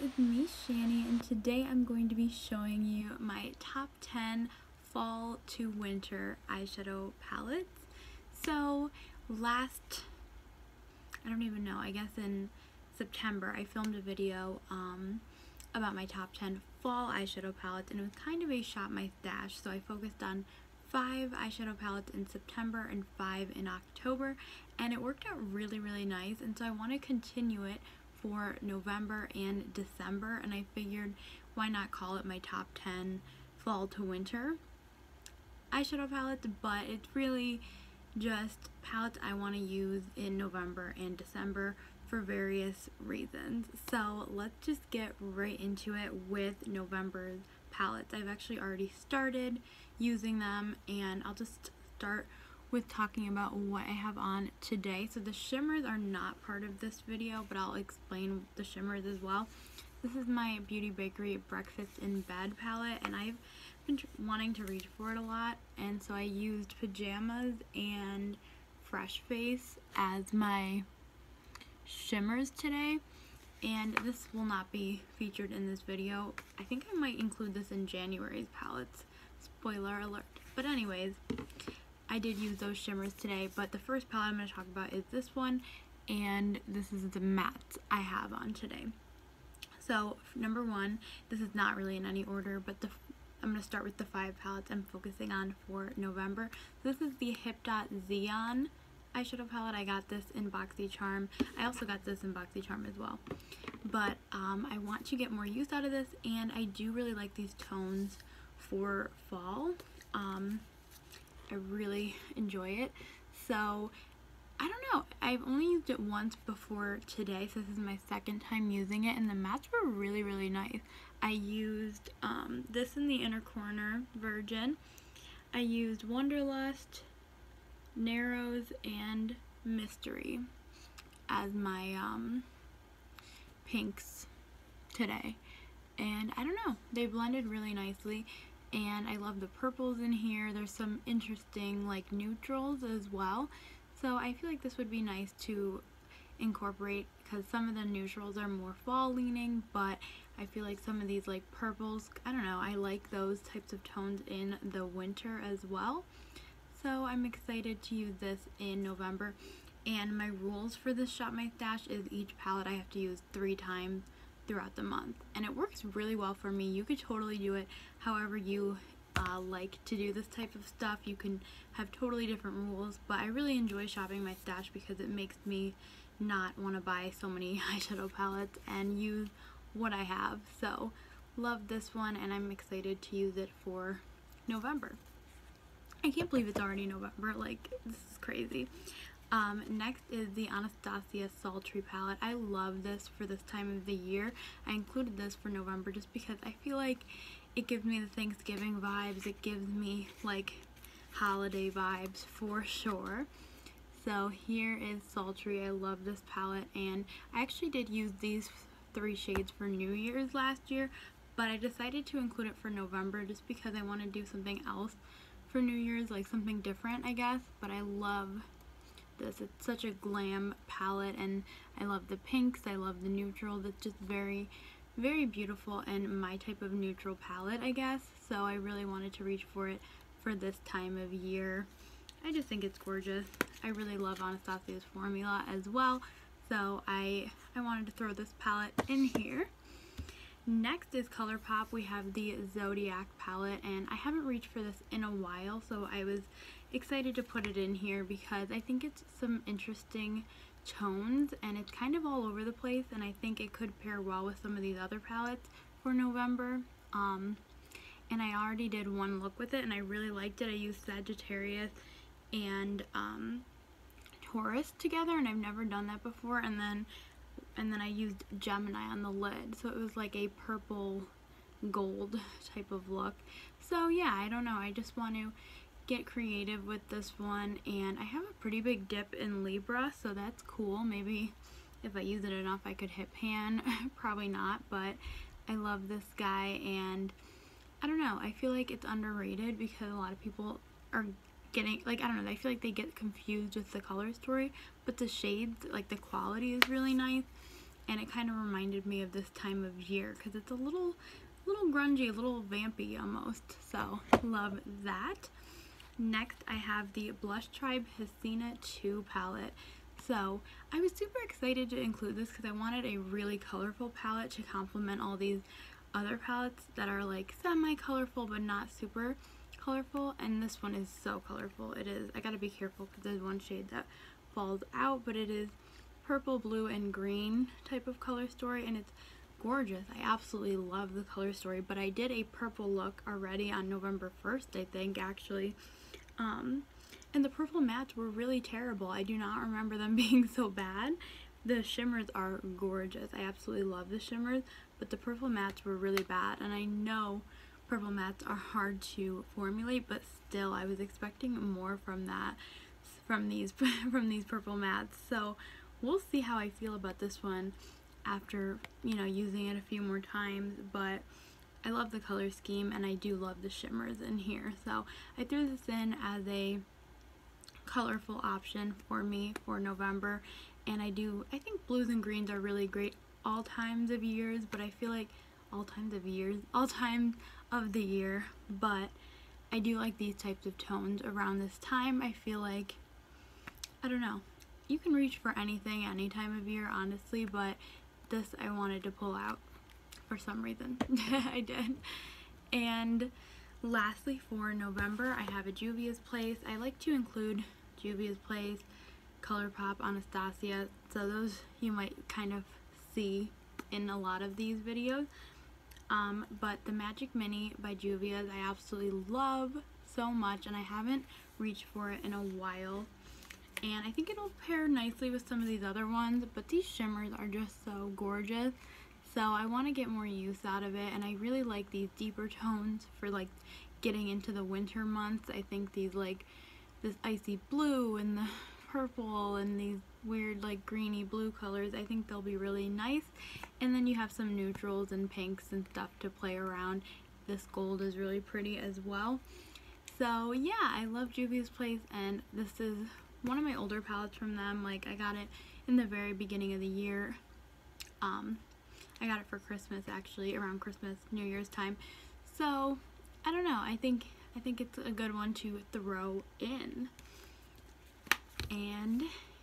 it's me, Shani, and today I'm going to be showing you my top 10 fall to winter eyeshadow palettes. So I don't even know, I guess in September I filmed a video about my top 10 fall eyeshadow palettes, and it was kind of a shop my stash, so I focused on 5 eyeshadow palettes in September and 5 in October, and it worked out really nice, and so I want to continue it for November and December, and I figured why not call it my top 10 fall to winter eyeshadow palettes, but it's really just palettes I want to use in November and December for various reasons. So let's just get right into it with November's palettes. I've actually already started using them, and I'll just start with talking about what I have on today. So the shimmers are not part of this video, but I'll explain the shimmers as well. This is my Beauty Bakery Breakfast in Bed palette, and I've been wanting to reach for it a lot, and so I used Pajamas and Fresh Face as my shimmers today, and this will not be featured in this video. I think I might include this in January's palettes, spoiler alert. But anyways, I did use those shimmers today, but the first palette I'm going to talk about is this one, and this is the mattes I have on today. So number 1, this is not really in any order, but I'm going to start with the 5 palettes I'm focusing on for November. This is the Hip Dot Xeon eyeshadow palette. I got this in BoxyCharm. I also got this in BoxyCharm as well. But I want to get more use out of this, and I do really like these tones for fall. I really enjoy it. So I don't know, I've only used it once before today, so this is my second time using it, and the mattes were really nice. I used this in the inner corner, Virgin. I used Wonderlust, Narrows, and Mystery as my pinks today, and I don't know, they blended really nicely, and I love the purples in here. There's some interesting like neutrals as well, so I feel like this would be nice to incorporate because some of the neutrals are more fall leaning, but I feel like some of these like purples, I don't know, I like those types of tones in the winter as well. So I'm excited to use this in November, and my rules for this Shop My Stash is each palette I have to use 3 times throughout the month, and it works really well for me. You could totally do it however you like to do this type of stuff. You can have totally different rules, but I really enjoy shopping my stash because it makes me not want to buy so many eyeshadow palettes and use what I have. So love this one, and I'm excited to use it for November. I can't believe it's already November, like this is crazy. Next is the Anastasia Sultry palette. I love this for this time of the year. I included this for November just because I feel like it gives me the Thanksgiving vibes. It gives me like holiday vibes for sure. So here is Sultry. I love this palette, and I actually did use these 3 shades for New Year's last year, but I decided to include it for November just because I want to do something else for New Year's, like something different I guess. But I love this. It's such a glam palette, and I love the pinks, I love the neutrals. It's just very beautiful and my type of neutral palette I guess, so I really wanted to reach for it for this time of year. I just think it's gorgeous. I really love Anastasia's formula as well, so I wanted to throw this palette in here. Next is Colourpop. We have the Zodiac palette, and I haven't reached for this in a while, so I was excited to put it in here because I think it's some interesting tones, and it's kind of all over the place, and I think it could pair well with some of these other palettes for November. And I already did one look with it, and I really liked it. I used Sagittarius and Taurus together, and I've never done that before, and then I used Gemini on the lid, so it was like a purple gold type of look. So yeah, I don't know, I just want to get creative with this one, and I have a pretty big dip in Libra, so that's cool. Maybe if I use it enough I could hit pan. Probably not, but I love this guy, and I don't know, I feel like it's underrated because a lot of people are getting, like, I don't know, I feel like they get confused with the color story, but the shades, like the quality is really nice. and it kind of reminded me of this time of year because it's a little grungy, a little vampy almost, so love that. Next I have the Blush Tribe Hissina 2 palette. So I was super excited to include this because I wanted a really colorful palette to complement all these other palettes that are like semi-colorful but not super colorful, and this one is so colorful. It is, I gotta be careful because there's one shade that falls out, but it is purple, blue, and green type of color story, and it's gorgeous. I absolutely love the color story, but I did a purple look already on November 1st, I think, actually. And the purple mattes were really terrible. I do not remember them being so bad. The shimmers are gorgeous. I absolutely love the shimmers, but the purple mattes were really bad, and I know purple mattes are hard to formulate, but still I was expecting more from these purple mattes. So we'll see how I feel about this one after, you know, using it a few more times, but I love the color scheme and I do love the shimmers in here. So I threw this in as a colorful option for me for November, and I think blues and greens are really great all times of years, but I feel like all times of the year, but I do like these types of tones around this time. I feel like, I don't know, you can reach for anything any time of year, honestly, but this I wanted to pull out for some reason. I did. And lastly, for November, I have a JUVIAS place. I like to include JUVIAS place, Colourpop, Anastasia, so those you might kind of see in a lot of these videos. But the Magic Mini by JUVIAS I absolutely love so much, and I haven't reached for it in a while, and I think it'll pair nicely with some of these other ones, but these shimmers are just so gorgeous, so I want to get more use out of it, and I really like these deeper tones for like getting into the winter months. I think these, like this icy blue and the purple and these weird like greeny blue colors, I think they'll be really nice. And then you have some neutrals and pinks and stuff to play around. This gold is really pretty as well. So yeah, I love JUVIAS place, and this is one of my older palettes from them. Like, I got it in the very beginning of the year. I got it for Christmas, actually, around Christmas, New Year's time. So I don't know, I think it's a good one to throw in. And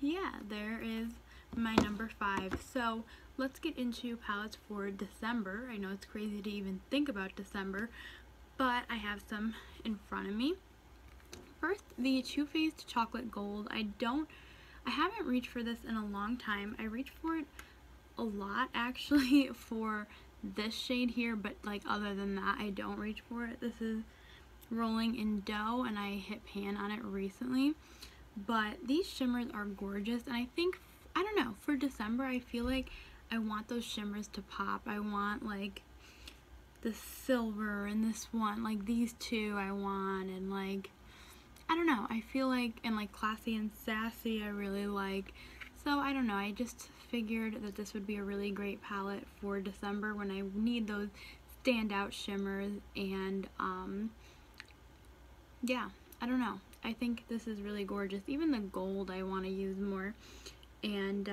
yeah, there is my number 5. So let's get into palettes for December. I know it's crazy to even think about December, but I have some in front of me. First, the Too Faced Chocolate Gold. I haven't reached for this in a long time. I reached for it a lot, actually, for this shade here, but like other than that, I don't reach for it. This is Rolling in Dough, and I hit pan on it recently. But these shimmers are gorgeous, and I think, I don't know, for December I feel like I want those shimmers to pop. I want like the silver and this one, like these two I want, and like, I don't know, I feel like, and like Classy and Sassy I really like. So I don't know, I just figured that this would be a really great palette for December when I need those standout shimmers, and yeah, I don't know. I think this is really gorgeous. Even the gold I want to use more. And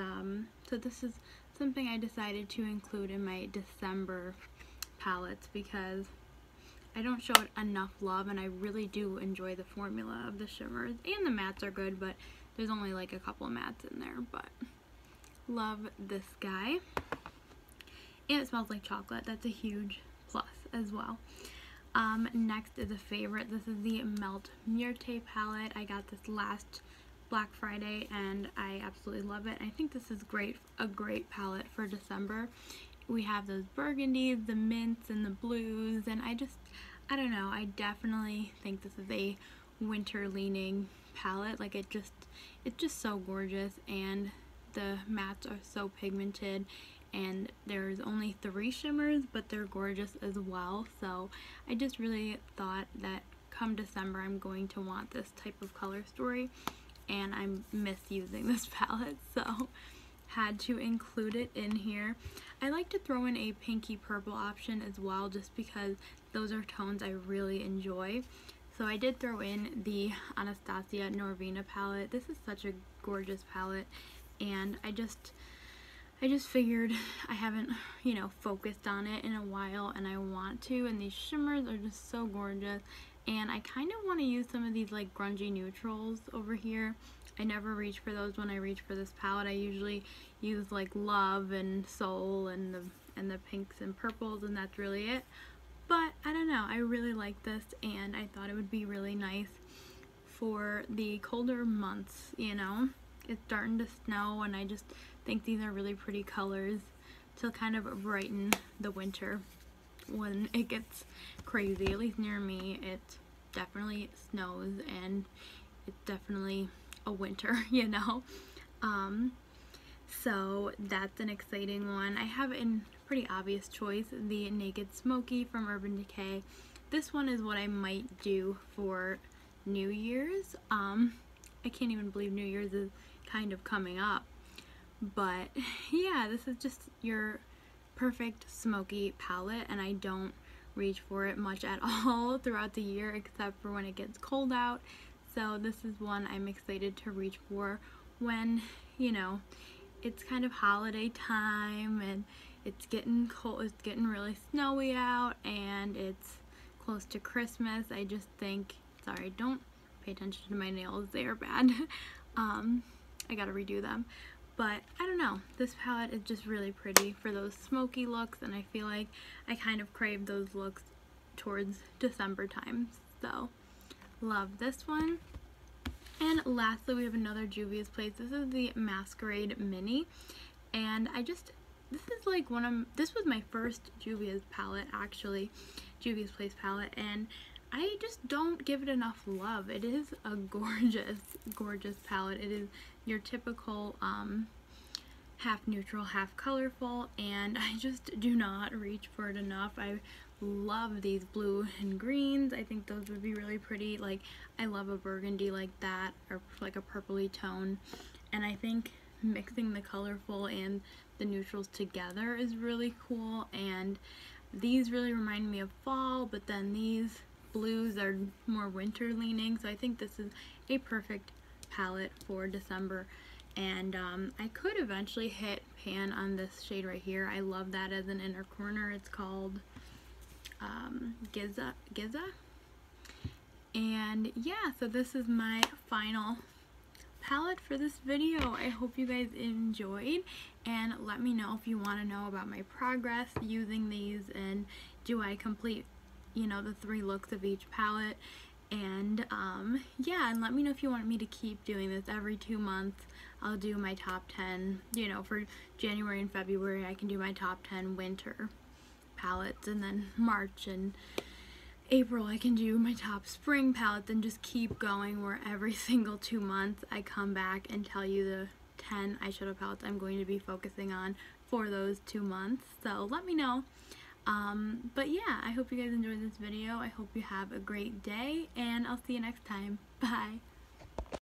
so this is something I decided to include in my December palettes because I don't show it enough love, and I really do enjoy the formula of the shimmers. And the mattes are good, but there's only like a couple of mattes in there. But love this guy. And it smells like chocolate. That's a huge plus as well. Next is a favorite. This is the Melt Mirtay palette. I got this last Black Friday and I absolutely love it. I think this is a great palette for December. We have those burgundies, the mints, and the blues, and I don't know, I definitely think this is a winter leaning palette. Like, it's just so gorgeous, and the mattes are so pigmented, and there's only 3 shimmers, but they're gorgeous as well. So I just really thought that come December I'm going to want this type of color story, and I'm misusing this palette, so had to include it in here. I like to throw in a pinky purple option as well, just because those are tones I really enjoy. So I did throw in the Anastasia Norvina palette. This is such a gorgeous palette, and I I just figured I haven't, you know, focused on it in a while, and I want to, and these shimmers are just so gorgeous. And I kind of want to use some of these like grungy neutrals over here. I never reach for those when I reach for this palette. I usually use like Love and Soul and the pinks and purples, and that's really it. But I don't know, I really like this, and I thought it would be really nice for the colder months, you know. It's starting to snow, and I just think these are really pretty colors to kind of brighten the winter when it gets crazy. At least near me, it definitely snows, and it's definitely a winter, you know. So that's an exciting one. I have a pretty obvious choice, the Naked Smoky from Urban Decay. This one is what I might do for New Year's. I can't even believe New Year's is kind of coming up. But yeah, this is just your perfect smoky palette, and I don't reach for it much at all throughout the year except for when it gets cold out. So this is one I'm excited to reach for when, you know, it's kind of holiday time and it's getting cold, it's getting really snowy out, and it's close to Christmas. I just think, sorry, don't pay attention to my nails, they are bad. I gotta redo them. But I don't know, this palette is just really pretty for those smoky looks, and I feel like I kind of crave those looks towards December time. So love this one. And lastly, we have another Juvia's Place. This is the Masquerade Mini, and this is like this was my first Juvia's palette, actually, Juvia's Place palette, and I just don't give it enough love. It is a gorgeous, gorgeous palette. It is your typical half neutral, half colorful, and I just do not reach for it enough. I love these blue and greens. I think those would be really pretty. Like, I love a burgundy like that, or like a purpley tone, and I think mixing the colorful and the neutrals together is really cool. And these really remind me of fall, but then these blues are more winter leaning, so I think this is a perfect palette for December. And I could eventually hit pan on this shade right here. I love that as an inner corner. It's called Giza. And yeah, so this is my final palette for this video. I hope you guys enjoyed, and let me know if you want to know about my progress using these, and do I complete, you know, the 3 looks of each palette. And yeah, and let me know if you want me to keep doing this every 2 months. I'll do my top 10, you know, for January and February I can do my top 10 winter palettes, and then March and April I can do my top spring palettes, and just keep going where every single 2 months I come back and tell you the 10 eyeshadow palettes I'm going to be focusing on for those 2 months. So let me know. But yeah, I hope you guys enjoyed this video. I hope you have a great day, and I'll see you next time. Bye!